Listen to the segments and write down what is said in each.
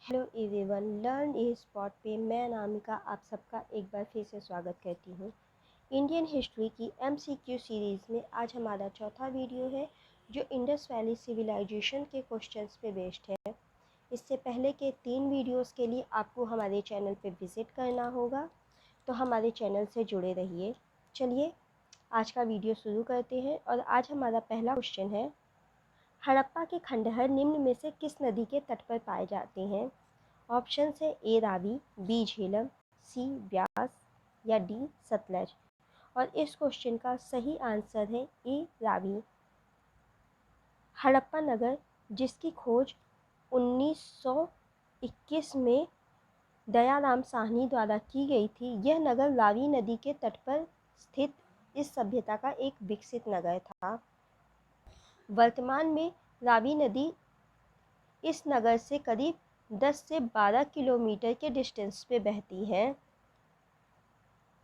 Hello everyone, learn ई spot पे मैं अनामिका आप सबका एक बार फिर से स्वागत करती हूँ। इंडियन हिस्ट्री की एमसीक्यू सीरीज़ में आज हमारा चौथा वीडियो है जो इंडस वैली सिविलाइजेशन के क्वेश्चंस पे बेस्ड है। इससे पहले के 3 वीडियोस के लिए आपको हमारे चैनल पे विज़िट करना होगा, तो हमारे चैनल से जुड़े रहिए। चलिए आज का वीडियो शुरू करते हैं और आज हमारा पहला क्वेश्चन है, हड़प्पा के खंडहर निम्न में से किस नदी के तट पर पाए जाते हैं? ऑप्शन है ए रावी, बी झेलम, सी ब्यास या डी सतलज। और इस क्वेश्चन का सही आंसर है ए रावी। हड़प्पा नगर जिसकी खोज 1921 में दयाराम साहनी द्वारा की गई थी, यह नगर रावी नदी के तट पर स्थित इस सभ्यता का एक विकसित नगर था। वर्तमान में रावी नदी इस नगर से करीब 10 से 12 किलोमीटर के डिस्टेंस पे बहती है।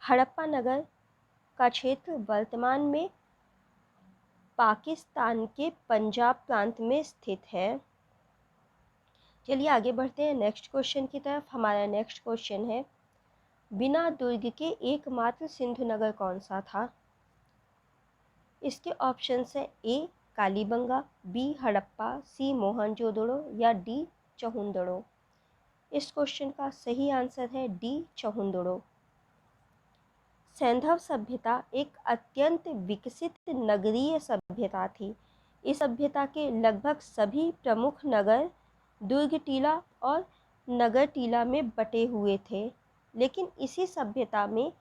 हड़प्पा नगर का क्षेत्र वर्तमान में पाकिस्तान के पंजाब प्रांत में स्थित है। चलिए आगे बढ़ते हैं नेक्स्ट क्वेश्चन की तरफ। हमारा नेक्स्ट क्वेश्चन है, बिना दुर्ग के एकमात्र सिंधु नगर कौन सा था? इसके ऑप्शंस हैं ए कालीबंगा, बी हड़प्पा, सी मोहनजोदड़ो या डी चहुंदड़ो। इस क्वेश्चन का सही आंसर है डी चहुंदड़ो। सैंधव सभ्यता एक अत्यंत विकसित नगरीय सभ्यता थी। इस सभ्यता के लगभग सभी प्रमुख नगर दुर्ग टीला और नगर टीला में बटे हुए थे, लेकिन इसी सभ्यता में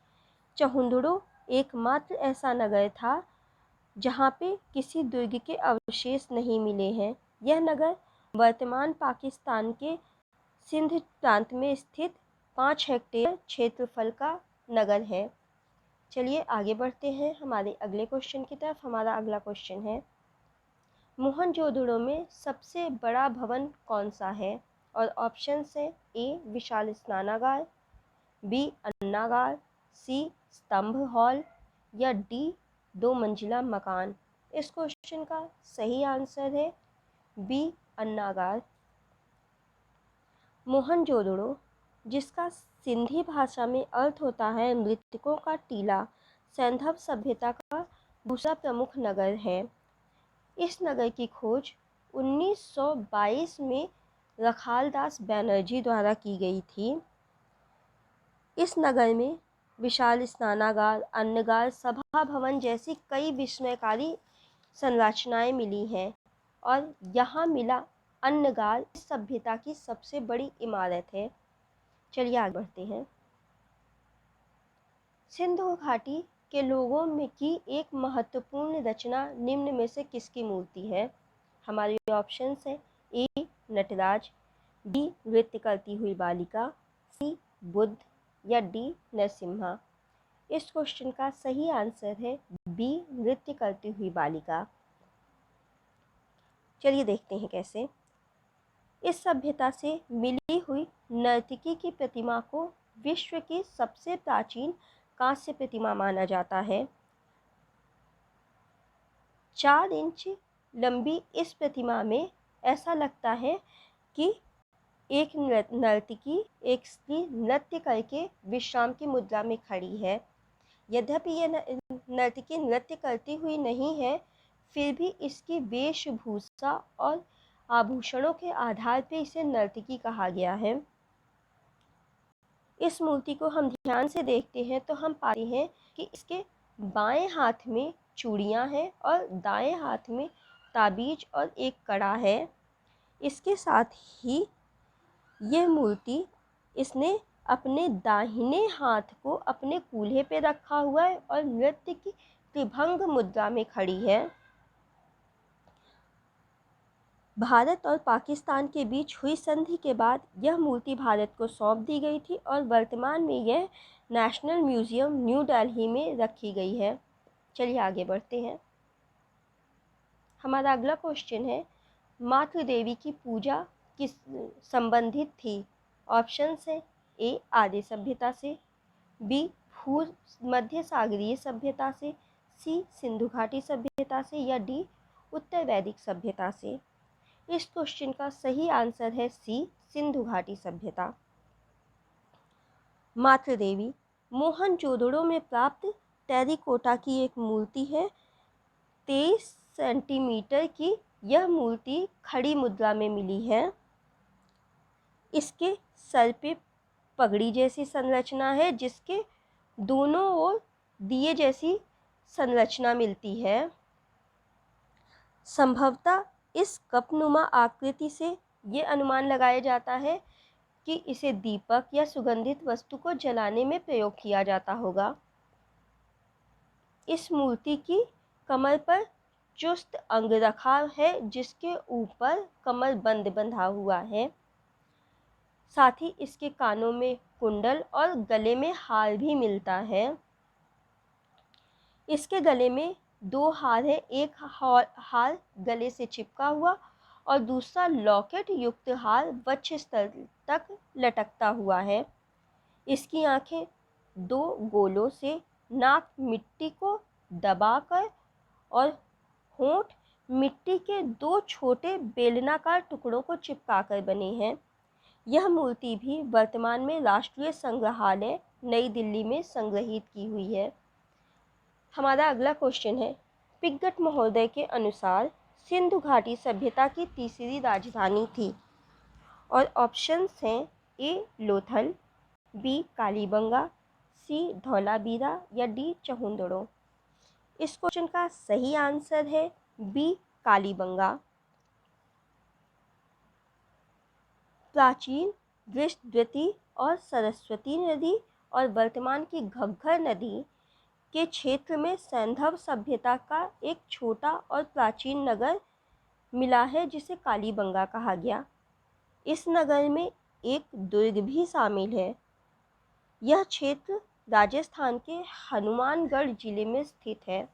चहुंदड़ो एकमात्र ऐसा नगर था जहाँ पे किसी दुर्ग के अवशेष नहीं मिले हैं। यह नगर वर्तमान पाकिस्तान के सिंध प्रांत में स्थित 5 हेक्टेयर क्षेत्रफल का नगर है। चलिए आगे बढ़ते हैं हमारे अगले क्वेश्चन की तरफ। हमारा अगला क्वेश्चन है, मोहनजोदड़ो में सबसे बड़ा भवन कौन सा है? और ऑप्शन है ए विशाल स्नानागार, बी अन्नागार, सी स्तंभ हॉल या डी 2 मंजिला मकान। इस क्वेश्चन का सही आंसर है बी अन्नागार। मोहनजोदड़ो जिसका सिंधी भाषा में अर्थ होता है मृतकों का टीला, सैंधव सभ्यता का दूसरा प्रमुख नगर है। इस नगर की खोज 1922 में रखालदास बैनर्जी द्वारा की गई थी। इस नगर में विशाल स्नानागार, अन्नगार, सभा भवन जैसी कई विस्मयकारी संरचनाएं मिली हैं और यहाँ मिला अन्नगार इस सभ्यता की सबसे बड़ी इमारत है। चलिए आगे बढ़ते हैं। सिंधु घाटी के लोगों में की एक महत्वपूर्ण रचना निम्न में से किसकी मूर्ति है? हमारे ऑप्शंस हैं ए नटराज, बी नृत्य करती हुई बालिका, सी बुद्ध या डी नरसिम्हा। इस क्वेश्चन का सही आंसर है बी नृत्य करती हुई बालिका। चलिए देखते हैं कैसे। इस सभ्यता से मिली हुई नर्तकी की प्रतिमा को विश्व की सबसे प्राचीन कांस्य प्रतिमा माना जाता है। 4 इंच लंबी इस प्रतिमा में ऐसा लगता है कि एक नर्तकी एक स्त्री नृत्य करके विश्राम की मुद्रा में खड़ी है। यद्यपि यह नर्तकी नृत्य करती हुई नहीं है, फिर भी इसकी वेशभूषा और आभूषणों के आधार पर इसे नर्तकी कहा गया है। इस मूर्ति को हम ध्यान से देखते हैं तो हम पाते हैं कि इसके बाएं हाथ में चूड़ियां हैं और दाएं हाथ में ताबीज और एक कड़ा है। इसके साथ ही यह मूर्ति इसने अपने दाहिने हाथ को अपने कूल्हे पे रखा हुआ है और नृत्य की त्रिभंग मुद्रा में खड़ी है। भारत और पाकिस्तान के बीच हुई संधि के बाद यह मूर्ति भारत को सौंप दी गई थी और वर्तमान में यह नेशनल म्यूजियम न्यू दिल्ली में रखी गई है। चलिए आगे बढ़ते हैं। हमारा अगला क्वेश्चन है, मातृ देवी की पूजा किस संबंधित थी? ऑप्शंस है ए आर्य सभ्यता से, बी पूर्व मध्य सागरीय सभ्यता से, सी सिंधु घाटी सभ्यता से या डी उत्तर वैदिक सभ्यता से। इस क्वेश्चन का सही आंसर है सी सिंधु घाटी सभ्यता। मातृदेवी मोहनजोदड़ो में प्राप्त टेराकोटा की एक मूर्ति है। 23 सेंटीमीटर की यह मूर्ति खड़ी मुद्रा में मिली है। इसके सर पे पगड़ी जैसी संरचना है, जिसके दोनों ओर दिए जैसी संरचना मिलती है। संभवतः इस कपनुमा आकृति से ये अनुमान लगाया जाता है कि इसे दीपक या सुगंधित वस्तु को जलाने में प्रयोग किया जाता होगा। इस मूर्ति की कमर पर चुस्त अंग रखा है, जिसके ऊपर कमर बंद बंधा हुआ है। साथ ही इसके कानों में कुंडल और गले में हार भी मिलता है। इसके गले में 2 हार है, एक हार गले से चिपका हुआ और दूसरा लॉकेट युक्त हार वक्षस्थल तक लटकता हुआ है। इसकी आंखें 2 गोलों से नाक मिट्टी को दबाकर और होंठ मिट्टी के 2 छोटे बेलनाकार टुकड़ों को चिपकाकर बने हैं। यह मूर्ति भी वर्तमान में राष्ट्रीय संग्रहालय नई दिल्ली में संग्रहित की हुई है। हमारा अगला क्वेश्चन है, पिग्गट महोदय के अनुसार सिंधु घाटी सभ्यता की तीसरी राजधानी थी। और ऑप्शंस हैं ए लोथल, बी कालीबंगा, सी धौलावीरा या डी चहुंदड़ो। इस क्वेश्चन का सही आंसर है बी कालीबंगा। प्राचीन वृषद्वती और सरस्वती नदी और वर्तमान की घग्गर नदी के क्षेत्र में सैंधव सभ्यता का एक छोटा और प्राचीन नगर मिला है, जिसे कालीबंगा कहा गया। इस नगर में एक दुर्ग भी शामिल है। यह क्षेत्र राजस्थान के हनुमानगढ़ जिले में स्थित है।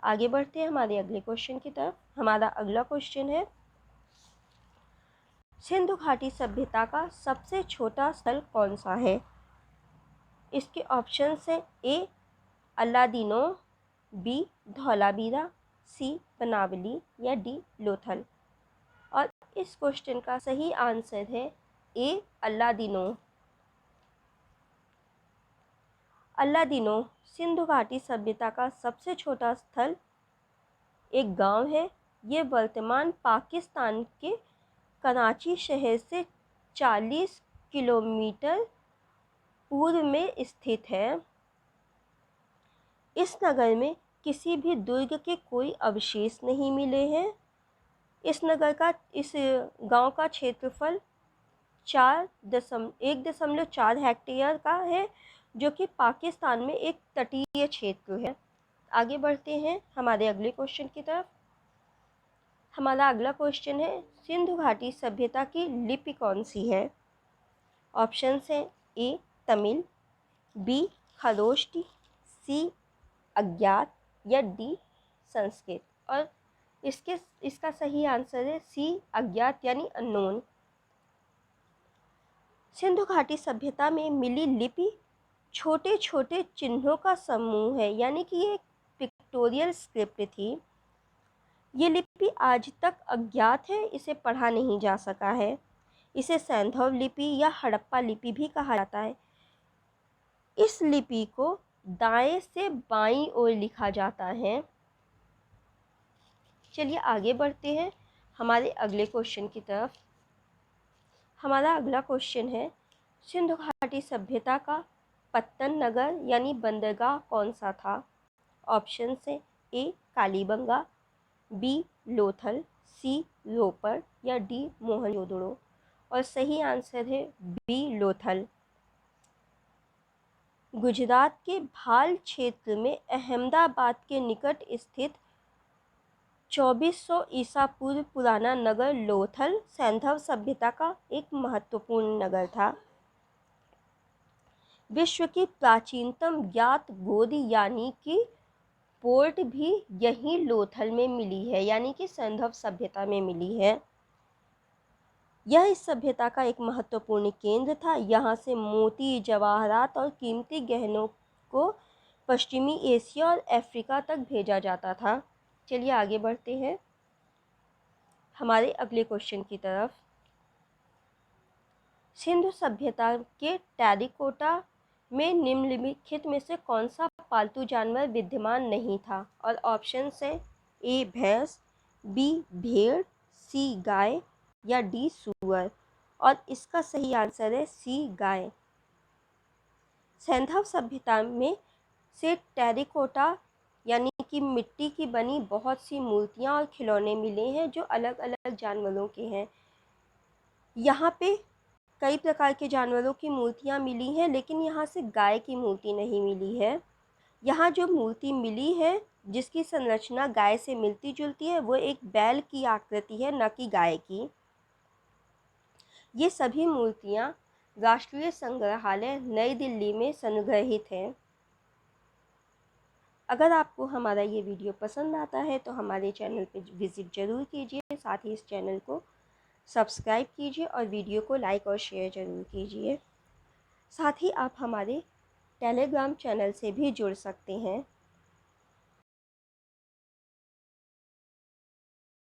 आगे बढ़ते हैं हमारे अगले क्वेश्चन की तरफ। हमारा अगला क्वेश्चन है, सिंधु घाटी सभ्यता का सबसे छोटा स्थल कौन सा है। इसके ऑप्शंस हैं ए अल्लादीनो, बी धौलावीरा, सी बनावली या डी लोथल। और इस क्वेश्चन का सही आंसर है ए अल्लादीनो। अल्लादीनो सिंधु घाटी सभ्यता का सबसे छोटा स्थल एक गांव है। ये वर्तमान पाकिस्तान के कराची शहर से 40 किलोमीटर पूर्व में स्थित है। इस नगर में किसी भी दुर्ग के कोई अवशेष नहीं मिले हैं। इस गांव का क्षेत्रफल 1.4 हेक्टेयर का है, जो कि पाकिस्तान में एक तटीय क्षेत्र है। आगे बढ़ते हैं हमारे अगले क्वेश्चन की तरफ। हमारा अगला क्वेश्चन है, सिंधु घाटी सभ्यता की लिपि कौन सी है। ऑप्शंस हैं ए तमिल, बी खरोष्टी, सी अज्ञात या डी संस्कृत। और इसका सही आंसर है सी अज्ञात यानी अननोन। सिंधु घाटी सभ्यता में मिली लिपि छोटे छोटे चिन्हों का समूह है, यानी कि ये एक पिक्टोरियल स्क्रिप्ट थी। ये लिपि आज तक अज्ञात है, इसे पढ़ा नहीं जा सका है। इसे सैंधव लिपि या हड़प्पा लिपि भी कहा जाता है। इस लिपि को दाएं से बाईं ओर लिखा जाता है। चलिए आगे बढ़ते हैं हमारे अगले क्वेश्चन की तरफ। हमारा अगला क्वेश्चन है, सिंधु घाटी सभ्यता का पत्तन नगर यानी बंदरगाह कौन सा था। ऑप्शन से ए कालीबंगा, बी लोथल, सी रोपर या डी मोहनजोदड़ो। और सही आंसर है बी लोथल। गुजरात के भाल क्षेत्र में अहमदाबाद के निकट स्थित 2400 ईसा पूर्व पुराना नगर लोथल सैंधव सभ्यता का एक महत्वपूर्ण नगर था। विश्व की प्राचीनतम ज्ञात गोदी यानी कि पोर्ट भी यहीं लोथल में मिली है, यानी कि सैंधव सभ्यता में मिली है। यह इस सभ्यता का एक महत्वपूर्ण केंद्र था। यहाँ से मोती, जवाहरात और कीमती गहनों को पश्चिमी एशिया और अफ्रीका तक भेजा जाता था। चलिए आगे बढ़ते हैं हमारे अगले क्वेश्चन की तरफ। सिंधु सभ्यता के टेराकोटा में निम्नलिखित में से कौन सा पालतू जानवर विद्यमान नहीं था? और ऑप्शन है ए भैंस, बी भेड़, सी गाय या डी सूअर। और इसका सही आंसर है सी गाय। सिंधु सभ्यता में से टेराकोटा यानी कि मिट्टी की बनी बहुत सी मूर्तियाँ और खिलौने मिले हैं जो अलग अलग जानवरों के हैं। यहाँ पे कई प्रकार के जानवरों की मूर्तियाँ मिली हैं, लेकिन यहाँ से गाय की मूर्ति नहीं मिली है। यहाँ जो मूर्ति मिली है जिसकी संरचना गाय से मिलती जुलती है वो एक बैल की आकृति है, न कि गाय की। ये सभी मूर्तियाँ राष्ट्रीय संग्रहालय नई दिल्ली में संग्रहित हैं। अगर आपको हमारा ये वीडियो पसंद आता है तो हमारे चैनल पे विज़िट ज़रूर कीजिए, साथ ही इस चैनल को सब्सक्राइब कीजिए और वीडियो को लाइक और शेयर ज़रूर कीजिए। साथ ही आप हमारे टेलीग्राम चैनल से भी जुड़ सकते हैं।